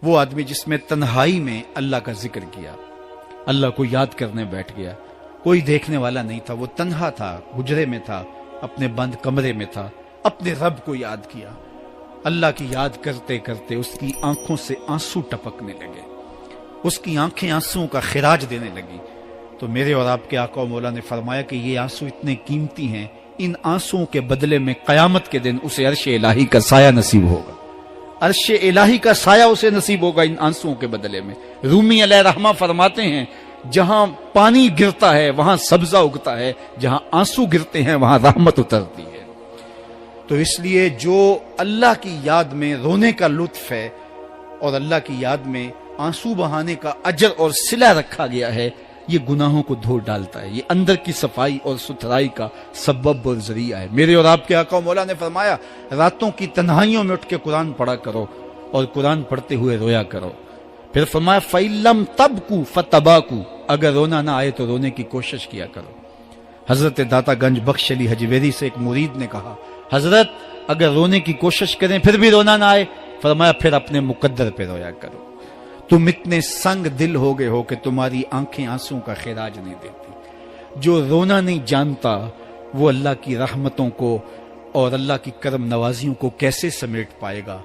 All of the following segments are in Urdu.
وہ آدمی جس میں تنہائی میں اللہ کا ذکر کیا، اللہ کو یاد کرنے بیٹھ گیا، کوئی دیکھنے والا نہیں تھا، وہ تنہا تھا، حجرے میں تھا، اپنے بند کمرے میں تھا، اپنے رب کو یاد کیا۔ اللہ کی یاد کرتے کرتے اس کی آنکھوں سے آنسو ٹپکنے لگے، اس کی آنکھیں آنسوؤں کا خراج دینے لگی۔ تو میرے اور آپ کے آقا و مولا نے فرمایا کہ یہ آنسو اتنے قیمتی ہیں، ان آنسوؤں کے بدلے میں قیامت کے دن اسے عرش الہی کا سایہ نصیب ہوگا، عرش الہی کا سایہ اسے نصیب ہوگا ان آنسوؤں کے بدلے میں۔ رومی علیہ رحمہ فرماتے ہیں جہاں پانی گرتا ہے وہاں سبزہ اگتا ہے، جہاں آنسو گرتے ہیں وہاں رحمت اترتی ہے۔ تو اس لیے جو اللہ کی یاد میں رونے کا لطف ہے اور اللہ کی یاد میں آنسو بہانے کا اجر اور صلہ رکھا گیا ہے، یہ گناہوں کو دھو ڈالتا ہے، یہ اندر کی صفائی اور ستھرائی کا سبب اور ذریعہ ہے۔ میرے اور آپ کے آقا و مولا نے فرمایا راتوں کی تنہائیوں میں اٹھ کے قرآن پڑھا کرو اور قرآن پڑھتے ہوئے رویا کرو۔ پھر فرمایا فَإِلَّمْ تَبْكُوا فَتَبَاكُوا، اگر رونا نہ آئے تو رونے کی کوشش کیا کرو۔ حضرت داتا گنج بخش علی حجویری سے ایک مرید نے کہا حضرت اگر رونے کی کوشش کریں پھر بھی رونا نہ آئے، فرمایا پھر اپنے مقدر پہ رویا کرو۔ تم اتنے سنگ دل ہو گئے ہو کہ تمہاری آنکھیں آنسوں کا خراج نہیں دیتی۔ جو رونا نہیں جانتا وہ اللہ کی رحمتوں کو اور اللہ کی کرم نوازیوں کو کیسے سمیٹ پائے گا؟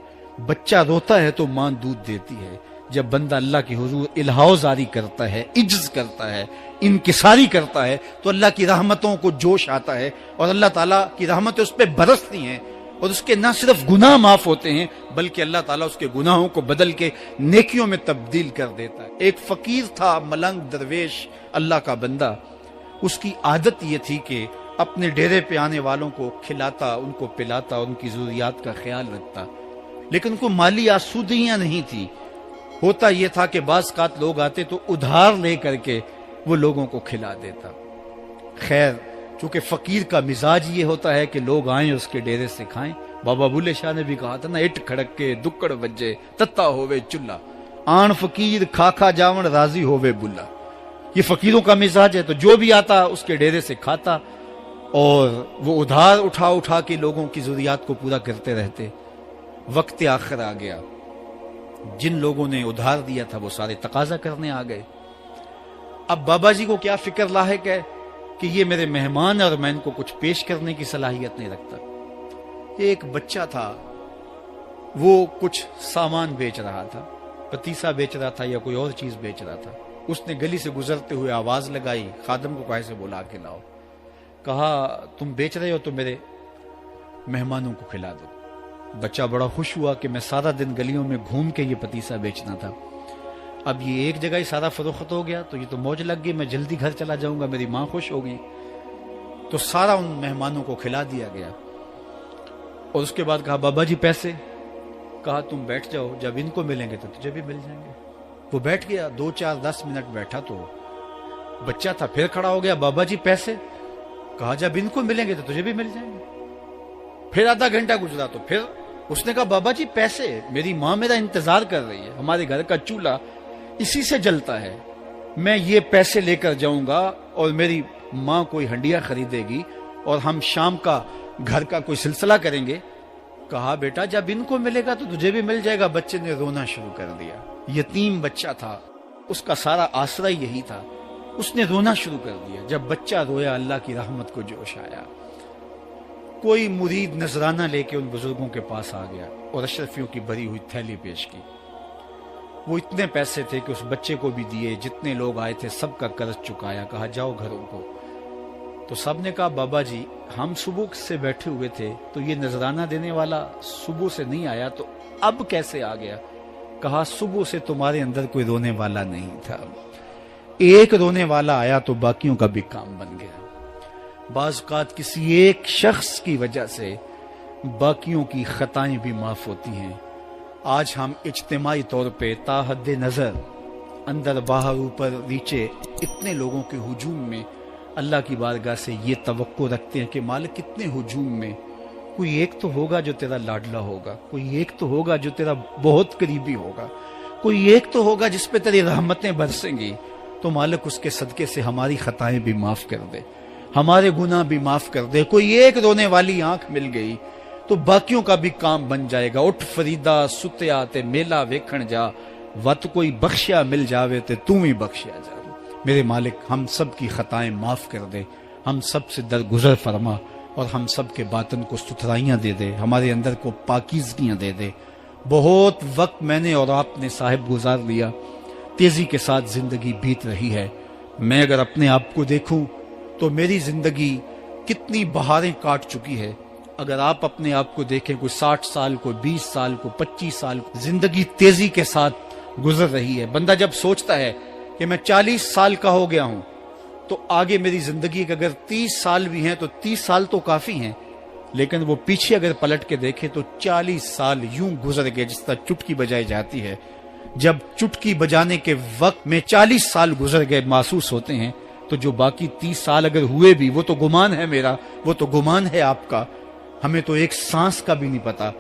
بچہ روتا ہے تو ماں دودھ دیتی ہے، جب بندہ اللہ کی حضور الہاؤ زاری کرتا ہے، عجز کرتا ہے، انکساری کرتا ہے تو اللہ کی رحمتوں کو جوش آتا ہے اور اللہ تعالیٰ کی رحمتیں اس پہ برستی ہیں، اور اس کے نہ صرف گناہ معاف ہوتے ہیں بلکہ اللہ تعالیٰ اس کے گناہوں کو بدل کے نیکیوں میں تبدیل کر دیتا ہے۔ ایک فقیر تھا، ملنگ درویش، اللہ کا بندہ، اس کی عادت یہ تھی کہ اپنے ڈیرے پہ آنے والوں کو کھلاتا، ان کو پلاتا، ان کی ضروریات کا خیال رکھتا، لیکن ان کو مالی آسودگیاں نہیں تھی۔ ہوتا یہ تھا کہ بعض اوقات لوگ آتے تو ادھار لے کر کے وہ لوگوں کو کھلا دیتا۔ خیر چونکہ فقیر کا مزاج یہ ہوتا ہے کہ لوگ آئیں اس کے ڈیرے سے کھائیں، بابا بلے شاہ نے بھی کہا تھا نا، اٹ کھڑک کے دکڑ بجے تتا ہووے چلا، آن فقیر کھا کھا جاون راضی ہووے بلا۔ یہ فقیروں کا مزاج ہے، تو جو بھی آتا اس کے ڈیرے سے کھاتا اور وہ ادھار اٹھا اٹھا کے لوگوں کی ضروریات کو پورا کرتے رہتے۔ وقت آخر آ گیا، جن لوگوں نے ادھار دیا تھا وہ سارے تقاضا کرنے آ گئے۔ اب بابا جی کو کیا فکر لاحق ہے کہ یہ میرے مہمان اور میں ان کو کچھ پیش کرنے کی صلاحیت نہیں رکھتا۔ ایک بچہ تھا، وہ کچھ سامان بیچ رہا تھا، پتیسا بیچ رہا تھا یا کوئی اور چیز بیچ رہا تھا۔ اس نے گلی سے گزرتے ہوئے آواز لگائی، خادم کو کہا سے بلا کے لاؤ، کہا تم بیچ رہے ہو تو میرے مہمانوں کو کھلا دو۔ بچہ بڑا خوش ہوا کہ میں سارا دن گلیوں میں گھوم کے یہ پتیسا بیچنا تھا، اب یہ ایک جگہ ہی سارا فروخت ہو گیا تو یہ تو موج لگ گئی، میں جلدی گھر چلا جاؤں گا، میری ماں خوش ہوگی۔ تو سارا ان مہمانوں کو کھلا دیا گیا اور اس کے بعد کہا بابا جی پیسے؟ کہا تم بیٹھ جاؤ، جب ان کو ملیں گے تو تجھے بھی مل جائیں گے۔ وہ بیٹھ گیا، 2 4 10 منٹ بیٹھا تو بچہ تھا، پھر کھڑا ہو گیا، بابا جی پیسے؟ کہا جب ان کو ملیں گے تو تجھے بھی مل جائیں گے۔ پھر آدھا گھنٹہ گزرا تو پھر اس نے کہا بابا جی پیسے؟ میری ماں میرا انتظار کر رہی ہے، ہمارے گھر کا چولہا اسی سے جلتا ہے، میں یہ پیسے لے کر جاؤں گا اور میری ماں کوئی ہنڈیا خریدے گی اور ہم شام کا گھر کا کوئی سلسلہ کریں گے۔ کہا بیٹا جب ان کو ملے گا تو تجھے بھی مل جائے گا۔ بچے نے رونا شروع کر دیا، یتیم بچہ تھا، اس کا سارا آسرا یہی تھا، اس نے رونا شروع کر دیا۔ جب بچہ رویا اللہ کی رحمت کو جوش آیا، کوئی مرید نذرانہ لے کے ان بزرگوں کے پاس آ گیا اور اشرفیوں کی بھری ہوئی تھیلی پیش کی۔ وہ اتنے پیسے تھے کہ اس بچے کو بھی دیے، جتنے لوگ آئے تھے سب کا قرض چکایا، کہا جاؤ گھروں کو۔ تو سب نے کہا بابا جی ہم صبح سے بیٹھے ہوئے تھے تو یہ نذرانہ دینے والا صبح سے نہیں آیا تو اب کیسے آ گیا؟ کہا صبح سے تمہارے اندر کوئی رونے والا نہیں تھا، ایک رونے والا آیا تو باقیوں کا بھی کام بن گیا۔ بعض اوقات کسی ایک شخص کی وجہ سے باقیوں کی خطائیں بھی معاف ہوتی ہیں۔ آج ہم اجتماعی طور پہ تا حد نظر اندر باہر اوپر نیچے اتنے لوگوں کے ہجوم میں اللہ کی بارگاہ سے یہ توقع رکھتے ہیں کہ مالک کتنے ہجوم میں کوئی ایک تو ہوگا جو تیرا لاڈلا ہوگا، کوئی ایک تو ہوگا جو تیرا بہت قریبی ہوگا، کوئی ایک تو ہوگا جس پہ تیری رحمتیں برسیں گی۔ تو مالک اس کے صدقے سے ہماری خطائیں بھی معاف کر دے، ہمارے گناہ بھی معاف کر دے۔ کوئی ایک رونے والی آنکھ مل گئی تو باقیوں کا بھی کام بن جائے گا۔ اٹھ فریدا ستیا تے میلہ ویکھن جا، وت کوئی بخشیا مل جاوے تے تو ہی بخشیا جا۔ میرے مالک ہم سب کی خطائیں معاف کر دے، ہم سب سے درگزر فرما، اور ہم سب کے باطن کو ستھرائیاں دے دے، ہمارے اندر کو پاکیزگیاں دے دے۔ بہت وقت میں نے اور آپ نے صاحب گزار لیا، تیزی کے ساتھ زندگی بیت رہی ہے۔ میں اگر اپنے آپ کو دیکھوں تو میری زندگی کتنی بہاریں کاٹ چکی ہے۔ اگر آپ اپنے آپ کو دیکھیں، کوئی 60 سال، کوئی 20 سال، کوئی 25 سال، زندگی تیزی کے ساتھ گزر رہی ہے۔ بندہ جب سوچتا ہے کہ میں 40 سال کا ہو گیا ہوں تو آگے میری زندگی کے اگر 30 سال بھی ہیں تو 30 سال تو کافی ہیں، لیکن وہ پیچھے اگر پلٹ کے دیکھے تو 40 سال یوں گزر گئے جس طرح چٹکی بجائی جاتی ہے۔ جب چٹکی بجانے کے وقت میں 40 سال گزر گئے محسوس ہوتے ہیں، تو جو باقی 30 سال اگر ہوئے بھی، وہ تو گمان ہے میرا، وہ تو گمان ہے آپ کا، ہمیں تو ایک سانس کا بھی نہیں پتا۔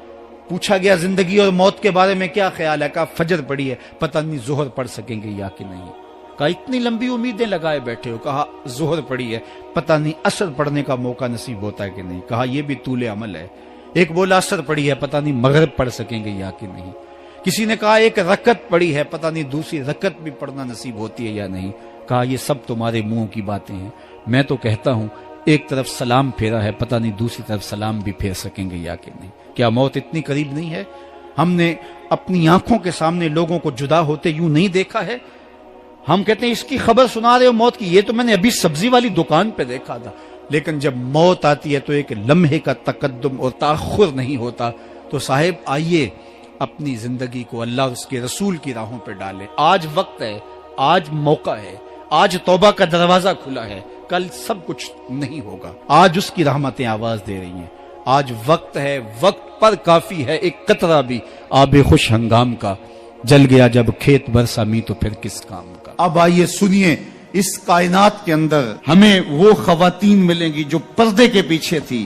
پوچھا گیا زندگی اور موت کے بارے میں کیا خیال ہے؟ کہا فجر پڑی ہے، پتہ نہیں ظہر پڑھ سکیں گے یا کہ نہیں۔ کہا اتنی لمبی امیدیں لگائے بیٹھے ہو، کہا ظہر پڑی ہے، پتہ نہیں عصر پڑھنے کا موقع نصیب ہوتا ہے کہ نہیں۔ کہا یہ بھی طول عمل ہے۔ ایک بولا عصر پڑی ہے، پتہ نہیں مغرب پڑھ سکیں گے یا کہ نہیں۔ کسی نے کہا ایک رکعت پڑی ہے، پتہ نہیں دوسری رکعت بھی پڑھنا نصیب ہوتی ہے یا نہیں۔ کہا یہ سب تمہارے منہوں کی باتیں ہیں، میں تو کہتا ہوں ایک طرف سلام پھیرا ہے، پتہ نہیں دوسری طرف سلام بھی پھیر سکیں گے یا کہ نہیں۔ کیا موت اتنی قریب نہیں ہے؟ ہم نے اپنی آنکھوں کے سامنے لوگوں کو جدا ہوتے یوں نہیں دیکھا ہے؟ ہم کہتے ہیں اس کی خبر سنا رہے ہو موت کی، یہ تو میں نے ابھی سبزی والی دکان پہ دیکھا تھا، لیکن جب موت آتی ہے تو ایک لمحے کا تقدم اور تاخر نہیں ہوتا۔ تو صاحب آئیے اپنی زندگی کو اللہ اور اس کے رسول کی راہوں پہ ڈالیں۔ آج وقت ہے، آج موقع ہے، آج توبہ کا دروازہ کھلا ہے، کل سب کچھ نہیں ہوگا۔ آج اس کی رحمتیں آواز دے رہی ہیں، آج وقت ہے، وقت پر کافی ہے ایک قطرہ بھی آب خوش ہنگام کا، جل گیا جب کھیت برسا می تو پھر کس کام کا۔ اب آئیے سنیے، اس کائنات کے اندر ہمیں وہ خواتین ملیں گی جو پردے کے پیچھے تھی،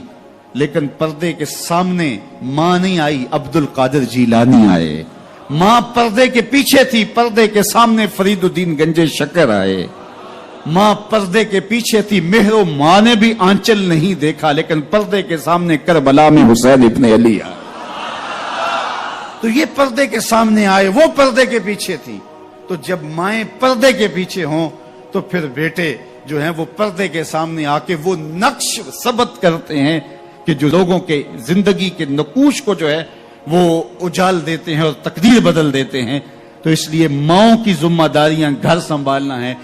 لیکن پردے کے سامنے ماں نہیں آئی، عبد القادر جیلانی آئے۔ ماں پردے کے پیچھے تھی، پردے کے سامنے فرید الدین گنج شکر آئے۔ ماں پردے کے پیچھے تھی، مہر و ماں نے بھی آنچل نہیں دیکھا، لیکن پردے کے سامنے کربلا میں حسین ابن علی آئے۔ تو یہ پردے کے سامنے آئے، وہ پردے کے پیچھے تھی۔ تو جب مائیں پردے کے پیچھے ہوں تو پھر بیٹے جو ہیں وہ پردے کے سامنے آ کے وہ نقش ثبت کرتے ہیں کہ جو لوگوں کے زندگی کے نقوش کو جو ہے وہ اجال دیتے ہیں اور تقدیر بدل دیتے ہیں۔ تو اس لیے ماؤں کی ذمہ داریاں گھر سنبھالنا ہے،